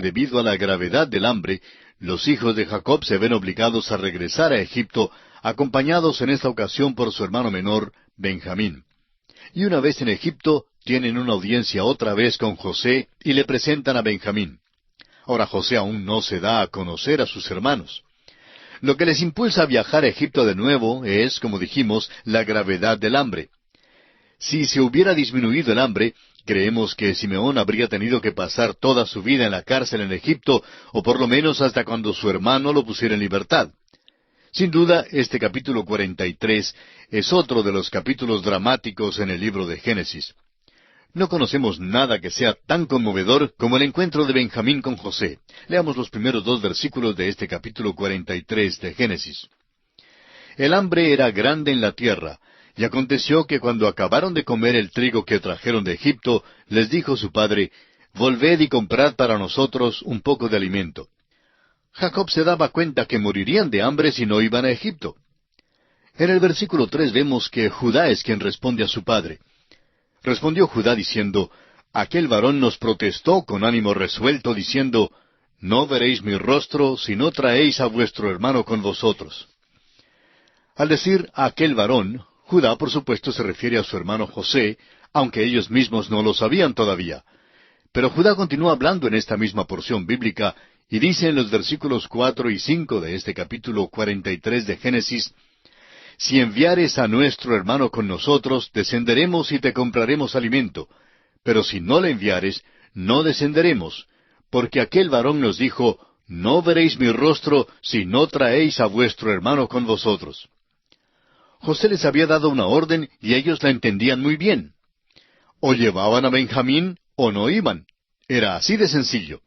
debido a la gravedad del hambre, los hijos de Jacob se ven obligados a regresar a Egipto, acompañados en esta ocasión por su hermano menor, Benjamín. Y una vez en Egipto, tienen una audiencia otra vez con José y le presentan a Benjamín. Ahora José aún no se da a conocer a sus hermanos. Lo que les impulsa a viajar a Egipto de nuevo es, como dijimos, la gravedad del hambre. Si se hubiera disminuido el hambre, creemos que Simeón habría tenido que pasar toda su vida en la cárcel en Egipto, o por lo menos hasta cuando su hermano lo pusiera en libertad. Sin duda, este capítulo 43 es otro de los capítulos dramáticos en el libro de Génesis. No conocemos nada que sea tan conmovedor como el encuentro de Benjamín con José. Leamos los primeros 2 versículos de este capítulo 43 de Génesis. El hambre era grande en la tierra, y aconteció que cuando acabaron de comer el trigo que trajeron de Egipto, les dijo su padre, «Volved y comprad para nosotros un poco de alimento». Jacob se daba cuenta que morirían de hambre si no iban a Egipto. En el versículo 3 vemos que Judá es quien responde a su padre. Respondió Judá diciendo, «Aquel varón nos protestó con ánimo resuelto, diciendo, No veréis mi rostro si no traéis a vuestro hermano con vosotros». Al decir aquel varón, Judá por supuesto se refiere a su hermano José, aunque ellos mismos no lo sabían todavía. Pero Judá continúa hablando en esta misma porción bíblica, y dice en los versículos 4 y 5 de este capítulo 43 de Génesis, «Si enviares a nuestro hermano con nosotros, descenderemos y te compraremos alimento. Pero si no le enviares, no descenderemos, porque aquel varón nos dijo, No veréis mi rostro si no traéis a vuestro hermano con vosotros». José les había dado una orden y ellos la entendían muy bien. O llevaban a Benjamín o no iban. Era así de sencillo.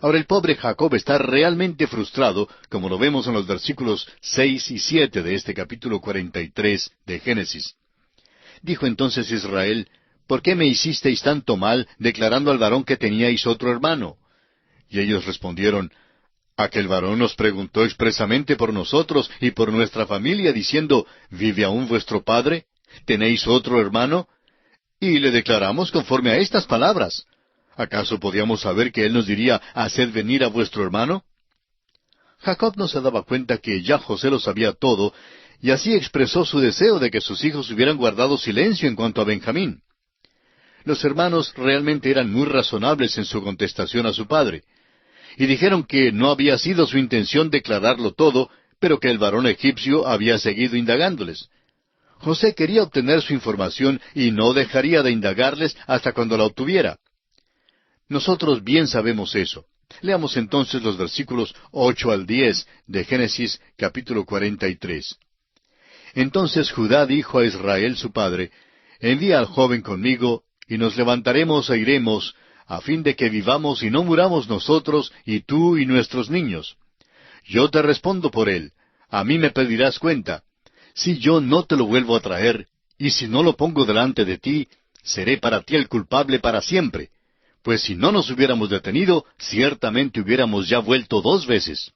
Ahora el pobre Jacob está realmente frustrado, como lo vemos en los versículos 6 y 7 de este capítulo 43 de Génesis. Dijo entonces Israel, ¿por qué me hicisteis tanto mal, declarando al varón que teníais otro hermano? Y ellos respondieron, Aquel varón nos preguntó expresamente por nosotros y por nuestra familia, diciendo, ¿vive aún vuestro padre? ¿Tenéis otro hermano? Y le declaramos conforme a estas palabras. ¿Acaso podíamos saber que él nos diría, haced venir a vuestro hermano? Jacob no se daba cuenta que ya José lo sabía todo, y así expresó su deseo de que sus hijos hubieran guardado silencio en cuanto a Benjamín. Los hermanos realmente eran muy razonables en su contestación a su padre, y dijeron que no había sido su intención declararlo todo, pero que el varón egipcio había seguido indagándoles. José quería obtener su información y no dejaría de indagarles hasta cuando la obtuviera. Nosotros bien sabemos eso. Leamos entonces los versículos 8 al 10 de Génesis capítulo 43. Entonces Judá dijo a Israel su padre, Envía al joven conmigo, y nos levantaremos e iremos, a fin de que vivamos y no muramos nosotros, y tú y nuestros niños. Yo te respondo por él, a mí me pedirás cuenta. Si yo no te lo vuelvo a traer, y si no lo pongo delante de ti, seré para ti el culpable para siempre. Pues si no nos hubiéramos detenido, ciertamente hubiéramos ya vuelto 2 veces.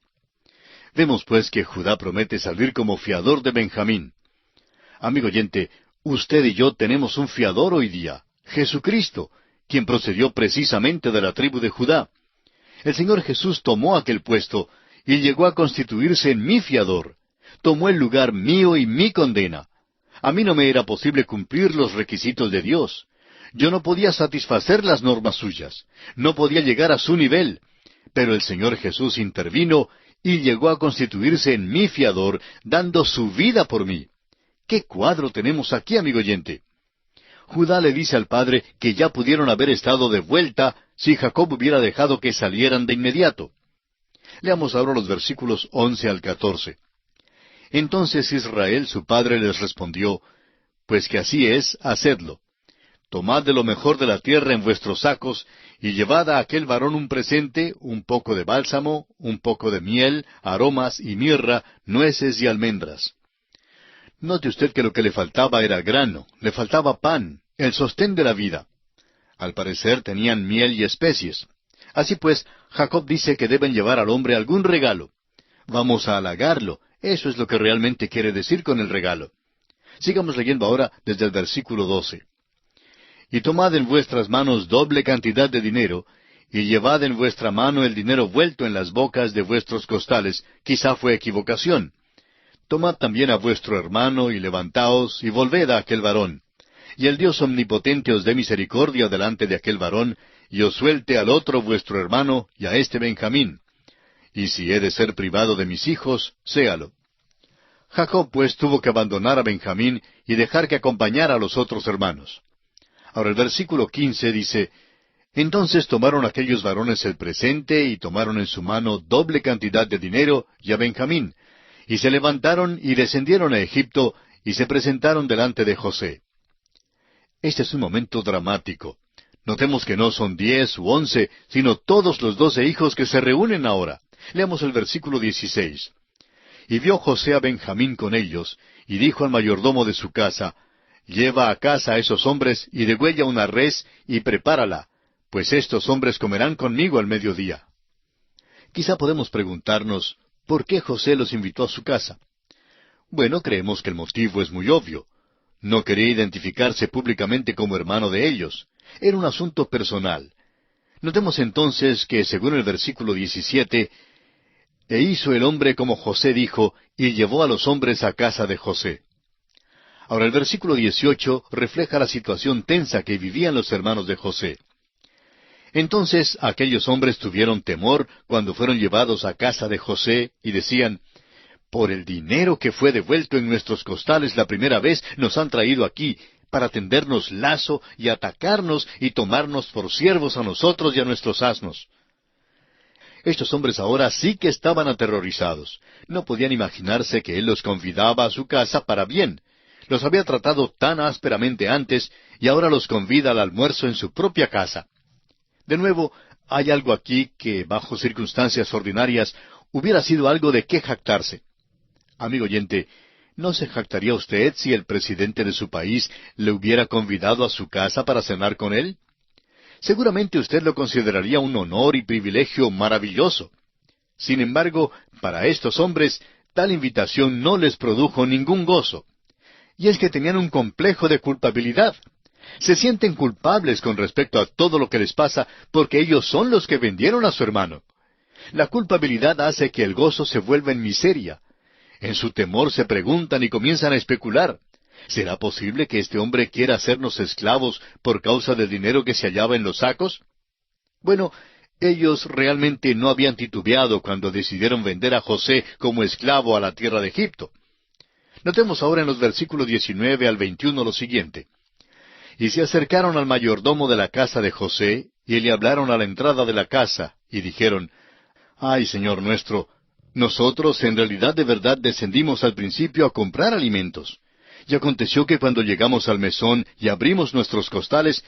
Vemos pues que Judá promete salir como fiador de Benjamín. Amigo oyente, usted y yo tenemos un fiador hoy día, Jesucristo, quien procedió precisamente de la tribu de Judá. El Señor Jesús tomó aquel puesto y llegó a constituirse en mi fiador. Tomó el lugar mío y mi condena. A mí no me era posible cumplir los requisitos de Dios. Yo no podía satisfacer las normas suyas. No podía llegar a su nivel. Pero el Señor Jesús intervino y llegó a constituirse en mi fiador, dando su vida por mí. ¿Qué cuadro tenemos aquí, amigo oyente? Judá le dice al padre que ya pudieron haber estado de vuelta si Jacob hubiera dejado que salieran de inmediato. Leamos ahora los versículos 11 al 14. Entonces Israel su padre les respondió, Pues que así es, hacedlo. Tomad de lo mejor de la tierra en vuestros sacos, y llevad a aquel varón un presente, un poco de bálsamo, un poco de miel, aromas y mirra, nueces y almendras. Note usted que lo que le faltaba era grano, le faltaba pan, el sostén de la vida. Al parecer tenían miel y especies. Así pues, Jacob dice que deben llevar al hombre algún regalo. Vamos a halagarlo, eso es lo que realmente quiere decir con el regalo. Sigamos leyendo ahora desde el versículo 12. Y tomad en vuestras manos doble cantidad de dinero, y llevad en vuestra mano el dinero vuelto en las bocas de vuestros costales. Quizá fue equivocación. Tomad también a vuestro hermano, y levantaos, y volved a aquel varón. Y el Dios omnipotente os dé misericordia delante de aquel varón, y os suelte al otro vuestro hermano, y a este Benjamín. Y si he de ser privado de mis hijos, séalo. Jacob pues tuvo que abandonar a Benjamín y dejar que acompañara a los otros hermanos. Ahora el versículo 15 dice, Entonces tomaron aquellos varones el presente, y tomaron en su mano doble cantidad de dinero, y a Benjamín, y se levantaron y descendieron a Egipto, y se presentaron delante de José. Este es un momento dramático. Notemos que no son 10 u 11, sino todos los 12 hijos que se reúnen ahora. Leamos el versículo 16. Y vio José a Benjamín con ellos, y dijo al mayordomo de su casa, Lleva a casa a esos hombres, y degüella una res, y prepárala, pues estos hombres comerán conmigo al mediodía. Quizá podemos preguntarnos, ¿por qué José los invitó a su casa? Bueno, creemos que el motivo es muy obvio. No quería identificarse públicamente como hermano de ellos. Era un asunto personal. Notemos entonces que, según el versículo 17, E hizo el hombre como José dijo, y llevó a los hombres a casa de José. Ahora el versículo 18 refleja la situación tensa que vivían los hermanos de José. Entonces aquellos hombres tuvieron temor cuando fueron llevados a casa de José, y decían, Por el dinero que fue devuelto en nuestros costales la primera vez, nos han traído aquí, para tendernos lazo y atacarnos y tomarnos por siervos a nosotros y a nuestros asnos. Estos hombres ahora sí que estaban aterrorizados. No podían imaginarse que él los convidaba a su casa para bien. Los había tratado tan ásperamente antes, y ahora los convida al almuerzo en su propia casa. De nuevo, hay algo aquí que, bajo circunstancias ordinarias, hubiera sido algo de qué jactarse. Amigo oyente, ¿no se jactaría usted si el presidente de su país le hubiera convidado a su casa para cenar con él? Seguramente usted lo consideraría un honor y privilegio maravilloso. Sin embargo, para estos hombres, tal invitación no les produjo ningún gozo. Y es que tenían un complejo de culpabilidad. Se sienten culpables con respecto a todo lo que les pasa porque ellos son los que vendieron a su hermano. La culpabilidad hace que el gozo se vuelva en miseria. En su temor se preguntan y comienzan a especular. ¿Será posible que este hombre quiera hacernos esclavos por causa del dinero que se hallaba en los sacos? Bueno, ellos realmente no habían titubeado cuando decidieron vender a José como esclavo a la tierra de Egipto. Notemos ahora en los versículos 19 al 21 lo siguiente. Y se acercaron al mayordomo de la casa de José, y le hablaron a la entrada de la casa, y dijeron, Ay, señor nuestro, nosotros en realidad de verdad descendimos al principio a comprar alimentos. Y aconteció que cuando llegamos al mesón y abrimos nuestros costales,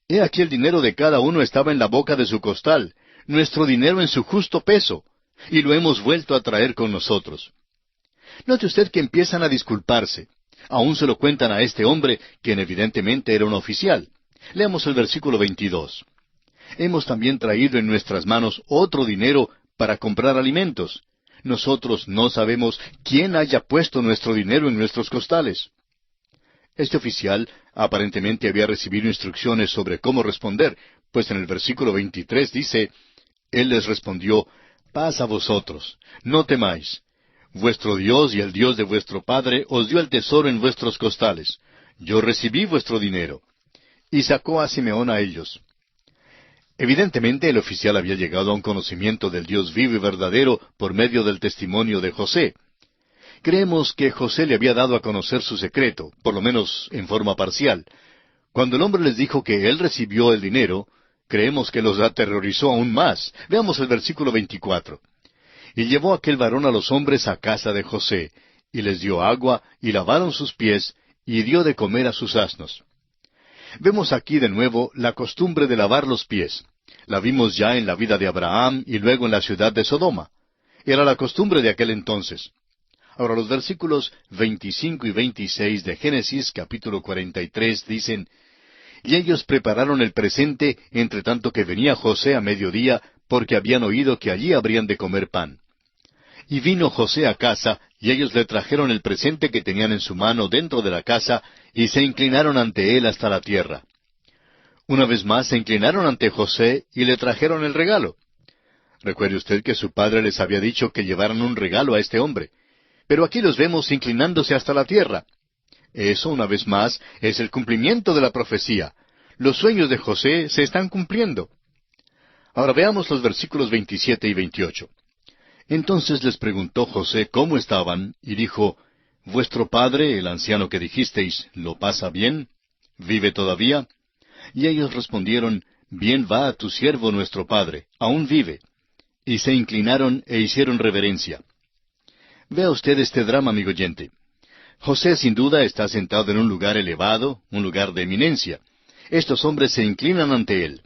he aquí el dinero de cada uno estaba en la boca de su costal, nuestro dinero en su justo peso, y lo hemos vuelto a traer con nosotros. Note usted que empiezan a disculparse. Aún se lo cuentan a este hombre, quien evidentemente era un oficial. Leamos el versículo 22. Hemos también traído en nuestras manos otro dinero para comprar alimentos. Nosotros no sabemos quién haya puesto nuestro dinero en nuestros costales. Este oficial aparentemente había recibido instrucciones sobre cómo responder, pues en el versículo 23 dice, Él les respondió, Paz a vosotros, no temáis. Vuestro Dios y el Dios de vuestro Padre os dio el tesoro en vuestros costales. Yo recibí vuestro dinero. Y sacó a Simeón a ellos. Evidentemente el oficial había llegado a un conocimiento del Dios vivo y verdadero por medio del testimonio de José. Creemos que José le había dado a conocer su secreto, por lo menos en forma parcial. Cuando el hombre les dijo que él recibió el dinero, creemos que los aterrorizó aún más. Veamos el versículo 24. Y llevó aquel varón a los hombres a casa de José, y les dio agua, y lavaron sus pies, y dio de comer a sus asnos. Vemos aquí de nuevo la costumbre de lavar los pies. La vimos ya en la vida de Abraham y luego en la ciudad de Sodoma. Era la costumbre de aquel entonces. Ahora los versículos 25 y 26 de Génesis capítulo 43 dicen, Y ellos prepararon el presente, entre tanto que venía José a mediodía, porque habían oído que allí habrían de comer pan. Y vino José a casa, y ellos le trajeron el presente que tenían en su mano dentro de la casa, y se inclinaron ante él hasta la tierra. Una vez más se inclinaron ante José y le trajeron el regalo. Recuerde usted que su padre les había dicho que llevaran un regalo a este hombre. Pero aquí los vemos inclinándose hasta la tierra. Eso, una vez más, es el cumplimiento de la profecía. Los sueños de José se están cumpliendo. Ahora veamos los versículos 27 y 28. Entonces les preguntó José cómo estaban, y dijo, ¿Vuestro padre, el anciano que dijisteis, lo pasa bien? ¿Vive todavía? Y ellos respondieron, Bien va a tu siervo nuestro padre, aún vive. Y se inclinaron e hicieron reverencia. Vea usted este drama, amigo oyente. José sin duda está sentado en un lugar elevado, un lugar de eminencia. Estos hombres se inclinan ante él.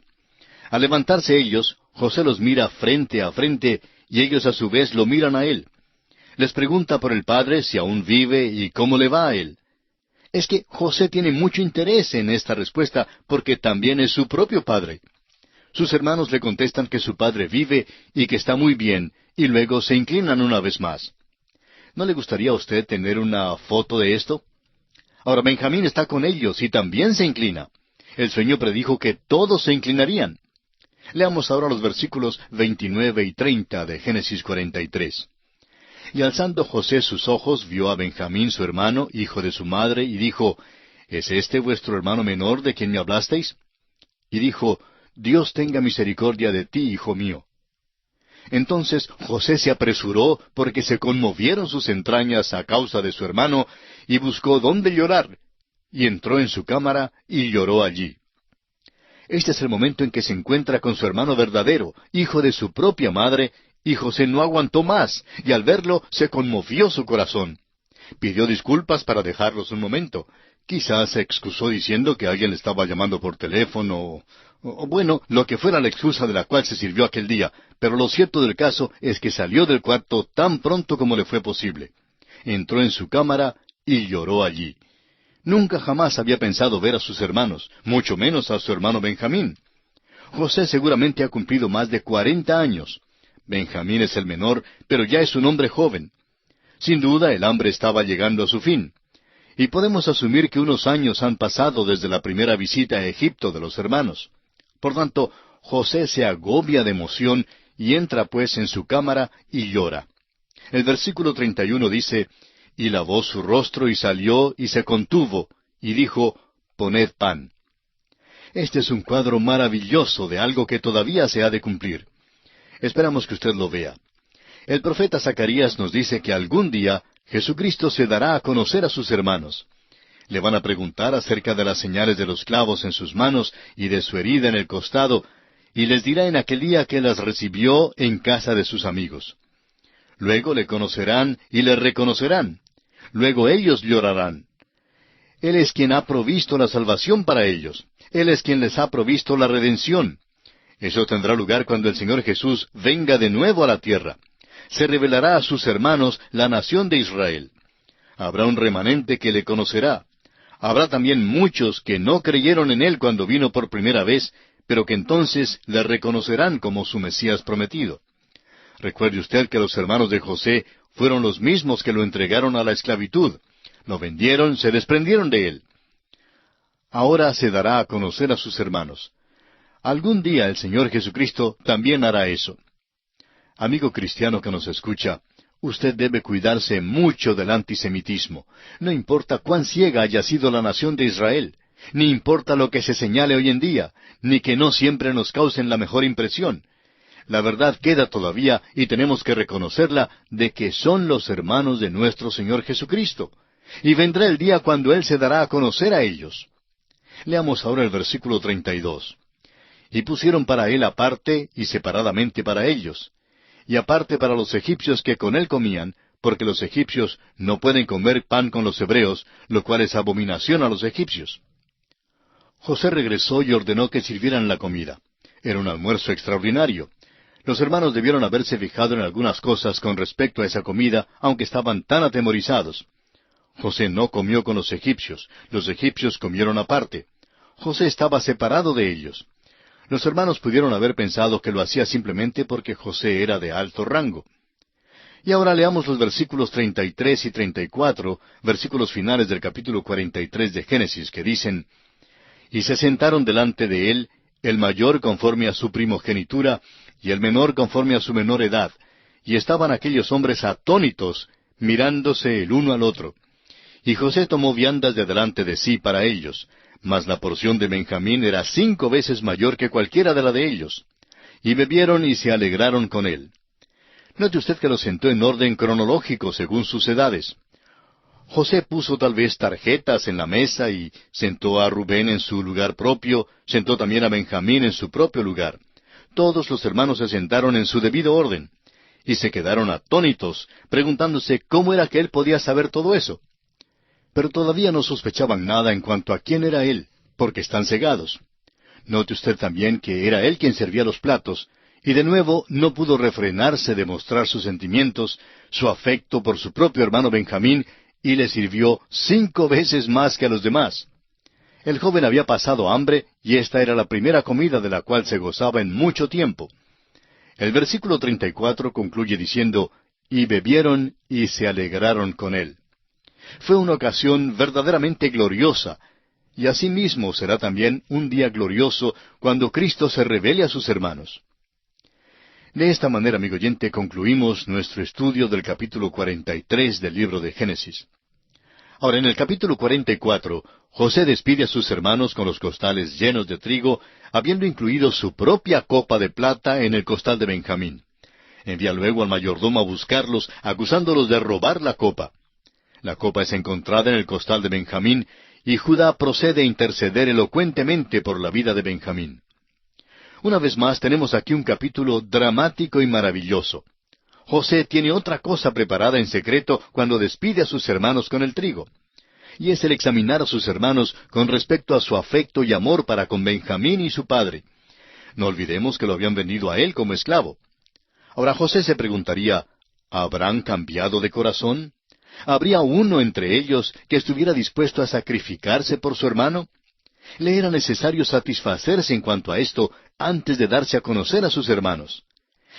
Al levantarse ellos, José los mira frente a frente, y ellos a su vez lo miran a él. Les pregunta por el padre si aún vive y cómo le va a él. Es que José tiene mucho interés en esta respuesta porque también es su propio padre. Sus hermanos le contestan que su padre vive y que está muy bien, y luego se inclinan una vez más. ¿No le gustaría a usted tener una foto de esto? Ahora Benjamín está con ellos y también se inclina. El sueño predijo que todos se inclinarían. Leamos ahora los versículos 29 y 30 de Génesis 43. Y alzando José sus ojos, vio a Benjamín su hermano, hijo de su madre, y dijo, ¿Es este vuestro hermano menor de quien me hablasteis? Y dijo, Dios tenga misericordia de ti, hijo mío. Entonces José se apresuró porque se conmovieron sus entrañas a causa de su hermano, y buscó dónde llorar, y entró en su cámara y lloró allí. Este es el momento en que se encuentra con su hermano verdadero, hijo de su propia madre, y José no aguantó más, y al verlo se conmovió su corazón. Pidió disculpas para dejarlos un momento. Quizás se excusó diciendo que alguien le estaba llamando por teléfono, o bueno, lo que fuera la excusa de la cual se sirvió aquel día, pero lo cierto del caso es que salió del cuarto tan pronto como le fue posible. Entró en su cámara y lloró allí. Nunca jamás había pensado ver a sus hermanos, mucho menos a su hermano Benjamín. José seguramente ha cumplido más de 40 años. Benjamín es el menor, pero ya es un hombre joven. Sin duda el hambre estaba llegando a su fin. Y podemos asumir que unos años han pasado desde la primera visita a Egipto de los hermanos. Por tanto, José se agobia de emoción y entra pues en su cámara y llora. El versículo 31 dice, Y lavó su rostro y salió y se contuvo, y dijo, Poned pan. Este es un cuadro maravilloso de algo que todavía se ha de cumplir. Esperamos que usted lo vea. El profeta Zacarías nos dice que algún día Jesucristo se dará a conocer a sus hermanos. Le van a preguntar acerca de las señales de los clavos en sus manos y de su herida en el costado, y les dirá en aquel día que las recibió en casa de sus amigos. Luego le conocerán y le reconocerán. Luego ellos llorarán. Él es quien ha provisto la salvación para ellos. Él es quien les ha provisto la redención. Eso tendrá lugar cuando el Señor Jesús venga de nuevo a la tierra. Se revelará a sus hermanos la nación de Israel. Habrá un remanente que le conocerá. Habrá también muchos que no creyeron en Él cuando vino por primera vez, pero que entonces le reconocerán como su Mesías prometido. Recuerde usted que los hermanos de José fueron los mismos que lo entregaron a la esclavitud. Lo vendieron, se desprendieron de él. Ahora se dará a conocer a sus hermanos. Algún día el Señor Jesucristo también hará eso. Amigo cristiano que nos escucha, usted debe cuidarse mucho del antisemitismo. No importa cuán ciega haya sido la nación de Israel, ni importa lo que se señale hoy en día, ni que no siempre nos causen la mejor impresión. La verdad queda todavía y tenemos que reconocerla de que son los hermanos de nuestro Señor Jesucristo. Y vendrá el día cuando Él se dará a conocer a ellos. Leamos ahora el versículo 32. Y pusieron para Él aparte y separadamente para ellos, y aparte para los egipcios que con Él comían, porque los egipcios no pueden comer pan con los hebreos, lo cual es abominación a los egipcios. José regresó y ordenó que sirvieran la comida. Era un almuerzo extraordinario. Los hermanos debieron haberse fijado en algunas cosas con respecto a esa comida, aunque estaban tan atemorizados. José no comió con los egipcios comieron aparte. José estaba separado de ellos. Los hermanos pudieron haber pensado que lo hacía simplemente porque José era de alto rango. Y ahora leamos los versículos 33 y 34, versículos finales del capítulo 43 de Génesis, que dicen, Y se sentaron delante de él, el mayor conforme a su primogenitura, y el menor conforme a su menor edad. Y estaban aquellos hombres atónitos, mirándose el uno al otro. Y José tomó viandas de delante de sí para ellos, mas la porción de Benjamín era 5 veces mayor que cualquiera de la de ellos. Y bebieron y se alegraron con él. Note usted que los sentó en orden cronológico según sus edades. José puso tal vez tarjetas en la mesa y sentó a Rubén en su lugar propio, sentó también a Benjamín en su propio lugar. Todos los hermanos se sentaron en su debido orden. Y se quedaron atónitos, preguntándose cómo era que él podía saber todo eso. Pero todavía no sospechaban nada en cuanto a quién era él, porque están cegados. Note usted también que era él quien servía los platos, y de nuevo no pudo refrenarse de mostrar sus sentimientos, su afecto por su propio hermano Benjamín, y le sirvió 5 veces más que a los demás. El joven había pasado hambre, y esta era la primera comida de la cual se gozaba en mucho tiempo. El versículo 34 concluye diciendo, y bebieron y se alegraron con él. Fue una ocasión verdaderamente gloriosa, y asimismo será también un día glorioso cuando Cristo se revele a sus hermanos. De esta manera, amigo oyente, concluimos nuestro estudio del capítulo 43 del libro de Génesis. Ahora, en el capítulo 44, José despide a sus hermanos con los costales llenos de trigo, habiendo incluido su propia copa de plata en el costal de Benjamín. Envía luego al mayordomo a buscarlos, acusándolos de robar la copa. La copa es encontrada en el costal de Benjamín, y Judá procede a interceder elocuentemente por la vida de Benjamín. Una vez más tenemos aquí un capítulo dramático y maravilloso. José tiene otra cosa preparada en secreto cuando despide a sus hermanos con el trigo. Y es el examinar a sus hermanos con respecto a su afecto y amor para con Benjamín y su padre. No olvidemos que lo habían vendido a él como esclavo. Ahora José se preguntaría, ¿habrán cambiado de corazón? ¿Habría uno entre ellos que estuviera dispuesto a sacrificarse por su hermano? Le era necesario satisfacerse en cuanto a esto antes de darse a conocer a sus hermanos.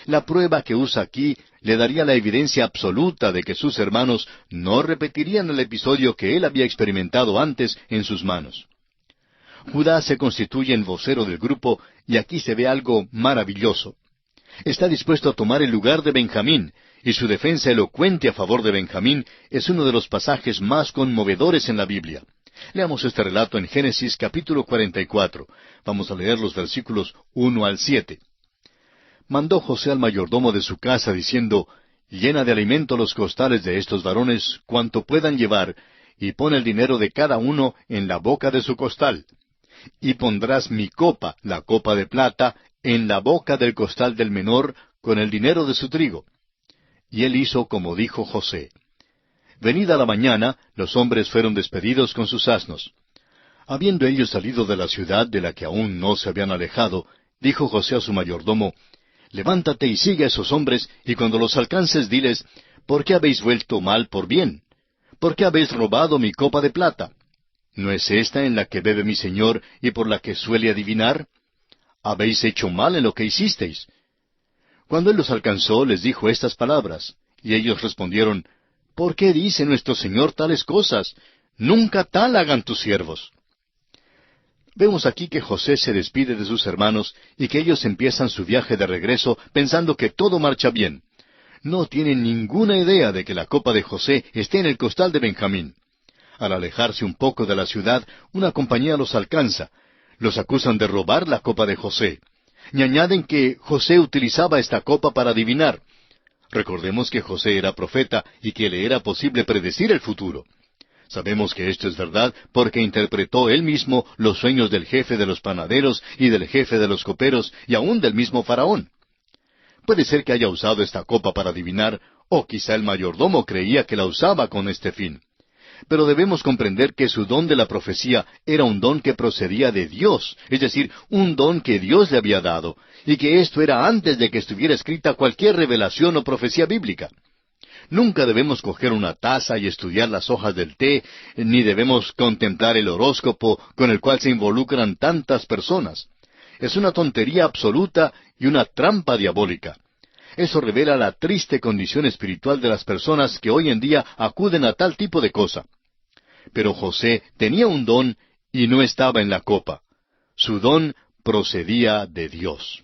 La prueba que usa aquí le daría la evidencia absoluta de que sus hermanos no repetirían el episodio que él había experimentado antes en sus manos. Judá se constituye en vocero del grupo y aquí se ve algo maravilloso. Está dispuesto a tomar el lugar de Benjamín, y su defensa elocuente a favor de Benjamín es uno de los pasajes más conmovedores en la Biblia. Leamos este relato en Génesis capítulo 44. Vamos a leer los versículos 1 al 7. Mandó José al mayordomo de su casa, diciendo, llena de alimento los costales de estos varones cuanto puedan llevar, y pon el dinero de cada uno en la boca de su costal. Y pondrás mi copa, la copa de plata, en la boca del costal del menor, con el dinero de su trigo. Y él hizo como dijo José. Venida la mañana, los hombres fueron despedidos con sus asnos. Habiendo ellos salido de la ciudad de la que aún no se habían alejado, dijo José a su mayordomo, levántate y sigue a esos hombres, y cuando los alcances diles, ¿por qué habéis vuelto mal por bien? ¿Por qué habéis robado mi copa de plata? ¿No es esta en la que bebe mi señor y por la que suele adivinar? Habéis hecho mal en lo que hicisteis. Cuando él los alcanzó, les dijo estas palabras, y ellos respondieron, ¿por qué dice nuestro señor tales cosas? Nunca tal hagan tus siervos. Vemos aquí que José se despide de sus hermanos y que ellos empiezan su viaje de regreso pensando que todo marcha bien. No tienen ninguna idea de que la copa de José esté en el costal de Benjamín. Al alejarse un poco de la ciudad, una compañía los alcanza. Los acusan de robar la copa de José. Y añaden que José utilizaba esta copa para adivinar. Recordemos que José era profeta y que le era posible predecir el futuro. Sabemos que esto es verdad porque interpretó él mismo los sueños del jefe de los panaderos y del jefe de los coperos y aún del mismo faraón. Puede ser que haya usado esta copa para adivinar, o quizá el mayordomo creía que la usaba con este fin. Pero debemos comprender que su don de la profecía era un don que procedía de Dios, es decir, un don que Dios le había dado, y que esto era antes de que estuviera escrita cualquier revelación o profecía bíblica. Nunca debemos coger una taza y estudiar las hojas del té, ni debemos contemplar el horóscopo con el cual se involucran tantas personas. Es una tontería absoluta y una trampa diabólica. Eso revela la triste condición espiritual de las personas que hoy en día acuden a tal tipo de cosa. Pero José tenía un don y no estaba en la copa. Su don procedía de Dios.